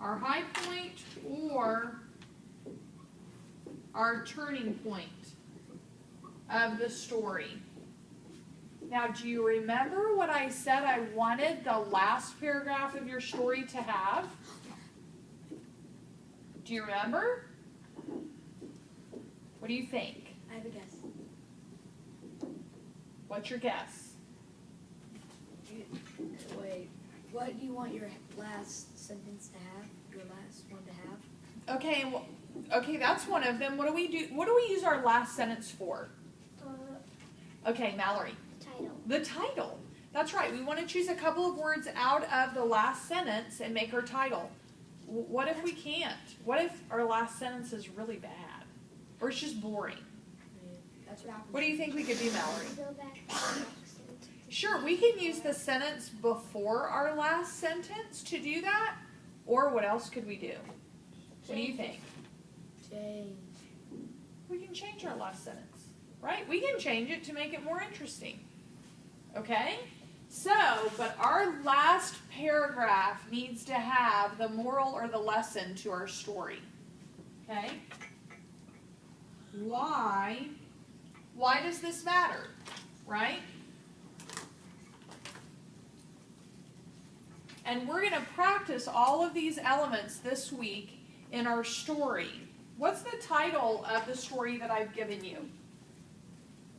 our high point or our turning point of the story. Now, do you remember what I said I wanted the last paragraph of your story to have? Do you remember? What do you think? I have a guess. What's your guess? Wait, what do you want your last sentence to have? Your last one to have? Okay, well, okay, that's one of them. What do we do? What do we use our last sentence for? Okay, Mallory. Title. The title. That's right. We want to choose a couple of words out of the last sentence and make our title. What if we can't? What if our last sentence is really bad? Or it's just boring? That's what happens. What do you think we could do, Mallory? Go back to the next sentence. Sure, we can use the sentence before our last sentence to do that. Or what else could we do? What do you think? Change. We can change our last sentence, right? We can change it to make it more interesting. Okay? So, but our last paragraph needs to have the moral or the lesson to our story. Okay? Why does this matter? Right? And we're going to practice all of these elements this week in our story. What's the title of the story that I've given you?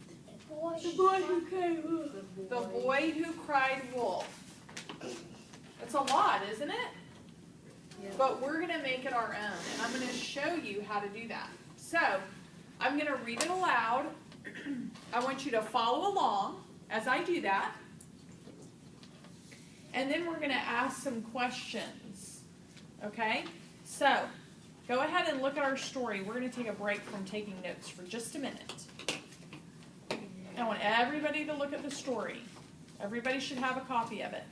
The boy who cried wolf. The Boy Who Cried Wolf. It's a lot, isn't it? Yeah. But we're going to make it our own, and I'm going to show you how to do that. So, I'm going to read it aloud. I want you to follow along as I do that. And then we're going to ask some questions. Okay? So, go ahead and look at our story. We're going to take a break from taking notes for just a minute. I want everybody to look at the story. Everybody should have a copy of it.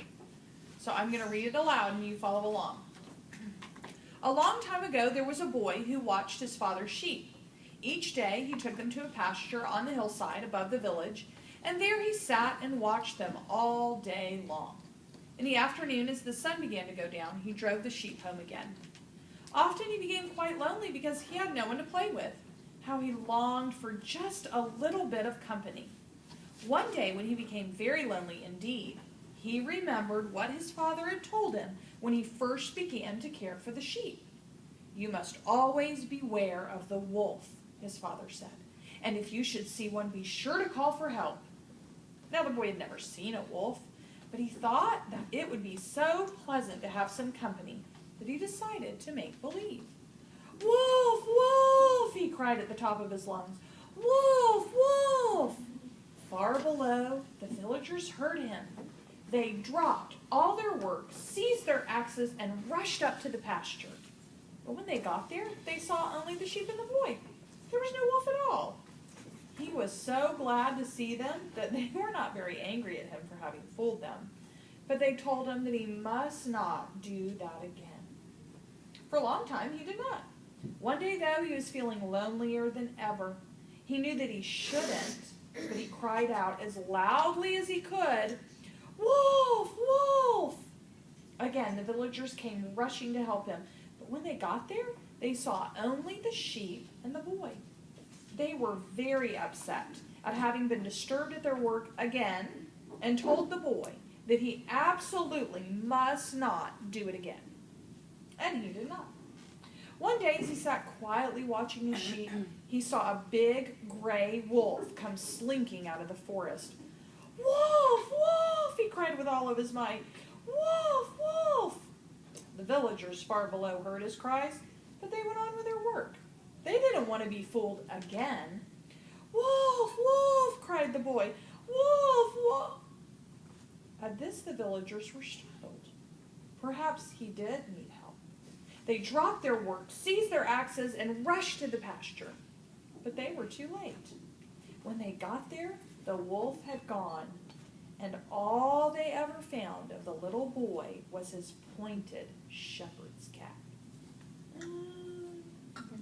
So I'm going to read it aloud and you follow along. A long time ago, there was a boy who watched his father's sheep. Each day, he took them to a pasture on the hillside above the village, and there he sat and watched them all day long. In the afternoon, as the sun began to go down, he drove the sheep home again. Often he became quite lonely because he had no one to play with. How he longed for just a little bit of company. One day, when he became very lonely indeed, he remembered what his father had told him when he first began to care for the sheep. You must always beware of the wolf, his father said, and if you should see one, be sure to call for help. Now, the boy had never seen a wolf, but he thought that it would be so pleasant to have some company that he decided to make believe. Wolf, wolf, he cried at the top of his lungs. Wolf, wolf. Far below, the villagers heard him. They dropped all their work, seized their axes, and rushed up to the pasture. But when they got there, they saw only the sheep and the boy. There was no wolf at all. He was so glad to see them that they were not very angry at him for having fooled them. But they told him that he must not do that again. For a long time, he did not. One day, though, he was feeling lonelier than ever. He knew that he shouldn't, but he cried out as loudly as he could, Wolf! Wolf! Again, the villagers came rushing to help him, but when they got there, they saw only the sheep and the boy. They were very upset at having been disturbed at their work again and told the boy that he absolutely must not do it again. And he did not. One day, as he sat quietly watching his sheep, he saw a big gray wolf come slinking out of the forest. Wolf! Wolf! He cried with all of his might. Wolf! Wolf! The villagers far below heard his cries, but they went on with their work. They didn't want to be fooled again. Wolf! Wolf! Cried the boy. Wolf! Wolf! At this, the villagers were startled. Perhaps he did need help. They dropped their work, seized their axes, and rushed to the pasture. But they were too late. When they got there, the wolf had gone, and all they ever found of the little boy was his pointed shepherd's cap.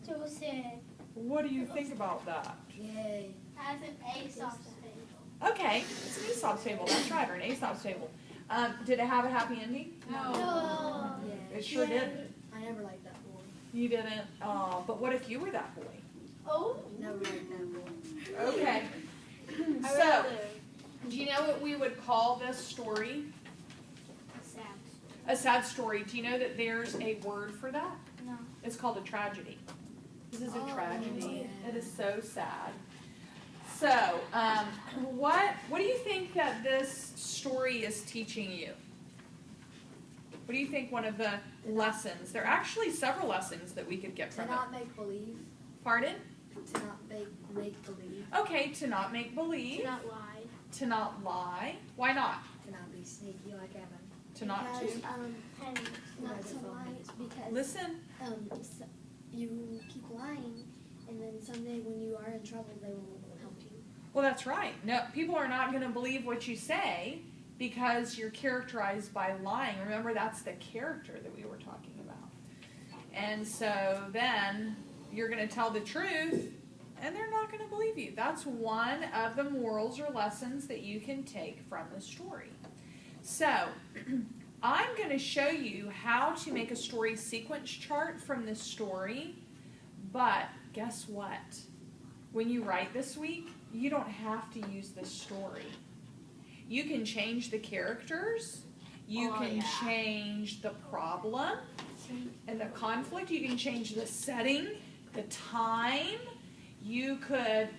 So sad. What do you think about that? Yay. As an Aesop's fable. Okay, it's an Aesop's fable. That's right, or an Aesop's fable. Did it have a happy ending? No. It sure did. I never liked that boy. You didn't? Oh, but what if you were that boy? Oh. Never liked that boy. Okay. So, do you know what we would call this story? Sad. A sad story. Do you know that there's a word for that? No. It's called a tragedy. This is a tragedy. yeah. It is so sad. So, what do you think that this story is teaching you? What do you think one of the lessons? There are actually several lessons that we could get To from it. not make believe. Pardon? To not make believe. Okay, to not make believe. Do not lie. To not lie. Why not? To not be sneaky like Evan. To not to. And not to lie because Listen. you keep lying, and then someday when you are in trouble, they will help you. Well, that's right. No, people are not going to believe what you say because you're characterized by lying. Remember, that's the character that we were talking about. And so then you're going to tell the truth, and they're not going to believe you. That's one of the morals or lessons that you can take from the story. So, I'm going to show you how to make a story sequence chart from this story, but guess what? When you write this week, you don't have to use this story. You can change the characters, you can change the problem and the conflict, you can change the setting, the time, you could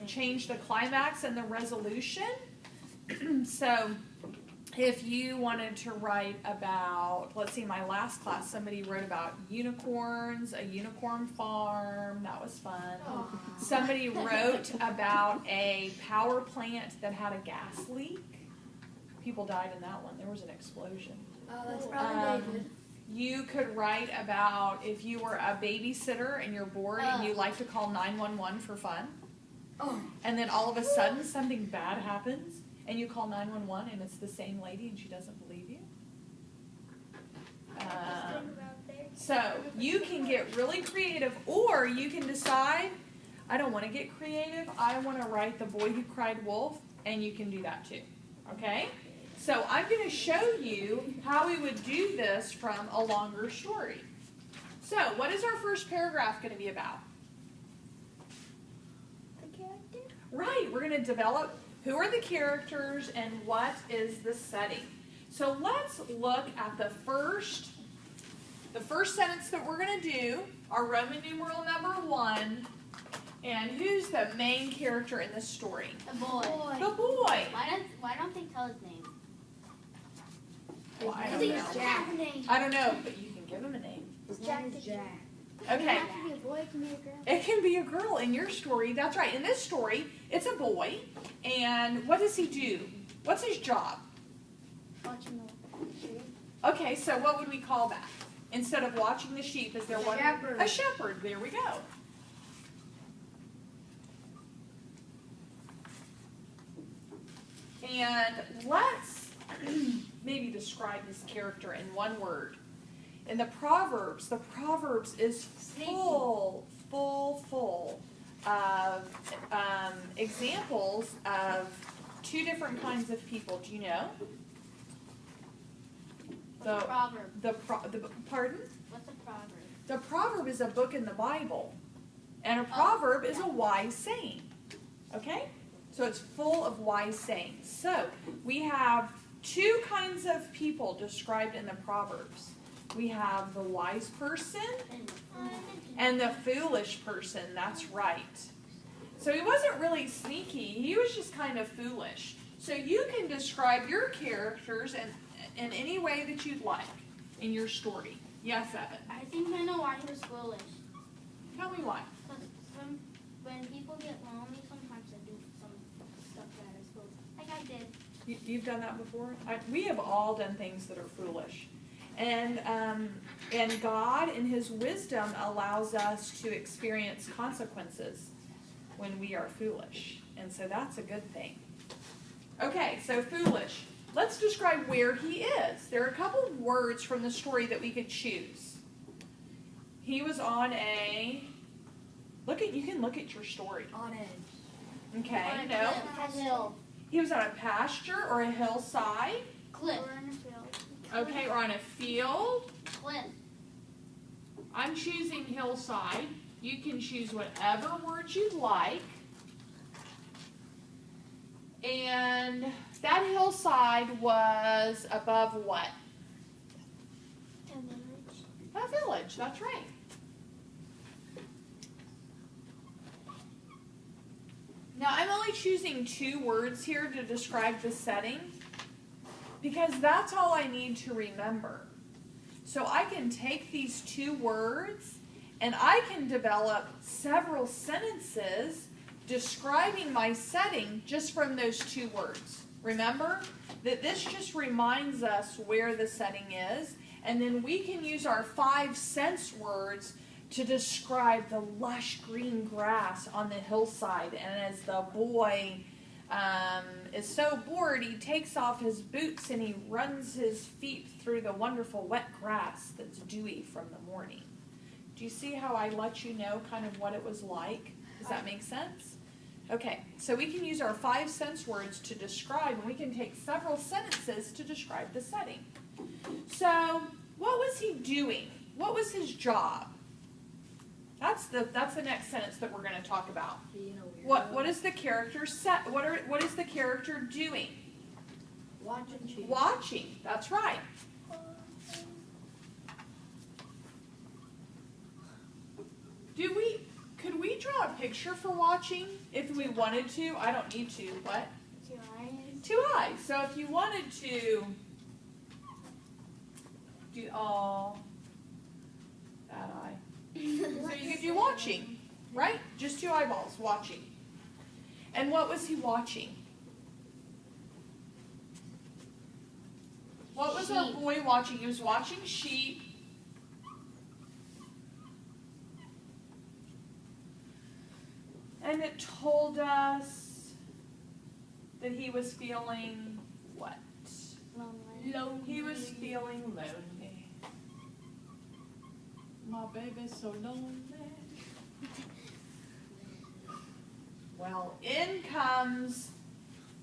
change the climax and the resolution. So, if you wanted to write about, let's see, my last class, somebody wrote about unicorns, a unicorn farm. That was fun. Aww. Somebody wrote about a power plant that had a gas leak. People died in that one. There was an explosion. Oh, that's probably David. You could write about if you were a babysitter and you're bored and you like to call 911 for fun. Oh. And then all of a sudden something bad happens. And you call 911 and it's the same lady and she doesn't believe you. So you can get really creative, or you can decide, I don't want to get creative, I want to write The Boy Who Cried Wolf, and you can do that too. Okay? So I'm going to show you how we would do this from a longer story. So what is our first paragraph going to be about? The character? Right, we're going to develop who are the characters and what is the setting. So let's look at the first sentence that we're going to do, our Roman numeral number 1, and who's the main character in this story? The boy. The boy. Why don't they tell his name? Well, I I don't think know. it's Jack's name. I don't know, but you can give him a name. His Jack name is the Jack. Okay. It can be a boy, it can be a girl. It can be a girl in your story. That's right. In this story, it's a boy. And what does he do? What's his job? Watching the sheep. Okay, so what would we call that? Instead of watching the sheep, is there one? Shepherd. A shepherd. There we go. And let's maybe describe this character in one word. In the Proverbs is full of examples of 2 different kinds of people. Do you know? What's a proverb? Pardon? What's a proverb? The proverb is a book in the Bible, and a proverb is a wise saying. Okay? So it's full of wise sayings. So we have 2 kinds of people described in the Proverbs. We have the wise person and the foolish person. That's right. So he wasn't really sneaky. He was just kind of foolish. So you can describe your characters in any way that you'd like in your story. Yes, Evan? I think I know why he was foolish. Tell me why. Because when people get lonely, sometimes they do some stuff that is foolish. Like I did. You've done that before? We have all done things that are foolish. And God, in His wisdom, allows us to experience consequences when we are foolish. And so that's a good thing. Okay, so foolish. Let's describe where he is. There are a couple of words from the story that we could choose. He was on a... You can look at your story. On edge. Okay, On a no. cliff. Hill. He was on a pasture or a hillside. Cliff. Or in a field. Okay, or on a field. Cliff. I'm choosing hillside. You can choose whatever words you'd like. And that hillside was above what? A village. A village, that's right. Now I'm only choosing 2 words here to describe the setting because that's all I need to remember. So I can take these 2 words and I can develop several sentences describing my setting just from those 2 words. Remember that this just reminds us where the setting is, and then we can use our 5 sense words to describe the lush green grass on the hillside. And as the boy is so bored, he takes off his boots and he runs his feet through the wonderful wet grass that's dewy from the morning. Do you see how I let you know kind of what it was like? Does that make sense? Okay, so we can use our 5 sense words to describe, and we can take several sentences to describe the setting. So, what was he doing? What was his job? That's the next sentence that we're going to talk about. What is the character set? What is the character doing? Watching. Watching. That's right. Could we draw a picture for watching if we wanted to? I don't need to. What? 2 eyes. 2 eyes. So if you wanted to do that eye. So you could do watching, right? Just 2 eyeballs, watching. And what was he watching? What was our boy watching? He was watching sheep. And it told us that he was feeling what? Lonely. He was feeling lonely. My baby's so lonely. Well, in comes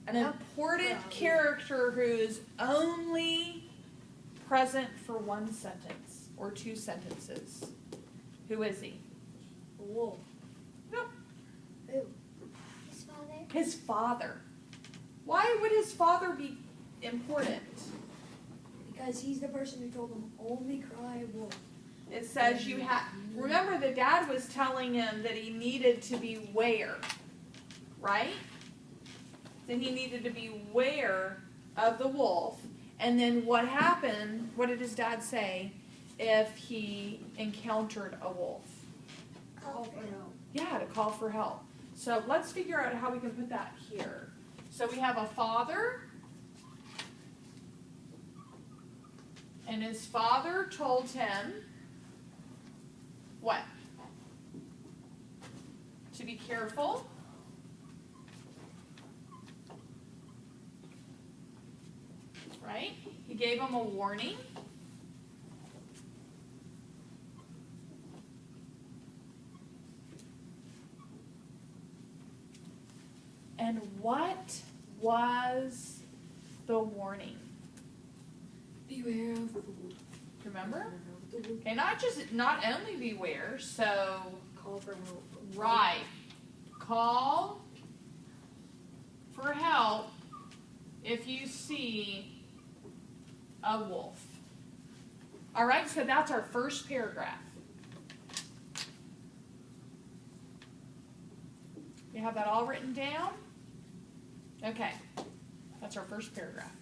an important character who is only present for 1 sentence or 2 sentences. Who is he? A wolf. Nope. Who? His father. His father. Why would his father be important? Because he's the person who told him, only cry wolf. It says you have, remember the dad was telling him that he needed to beware, right? That he needed to beware of the wolf. And then what happened, what did his dad say if he encountered a wolf? Call for help. Yeah, to call for help. So let's figure out how we can put that here. So we have a father, and his father told him what? To be careful. Right? He gave him a warning. And what was the warning? Beware of the wolf. Remember? Okay, not only beware, so Call for help. right. Call for help if you see a wolf. All right, so that's our first paragraph. You have that all written down? Okay, that's our first paragraph.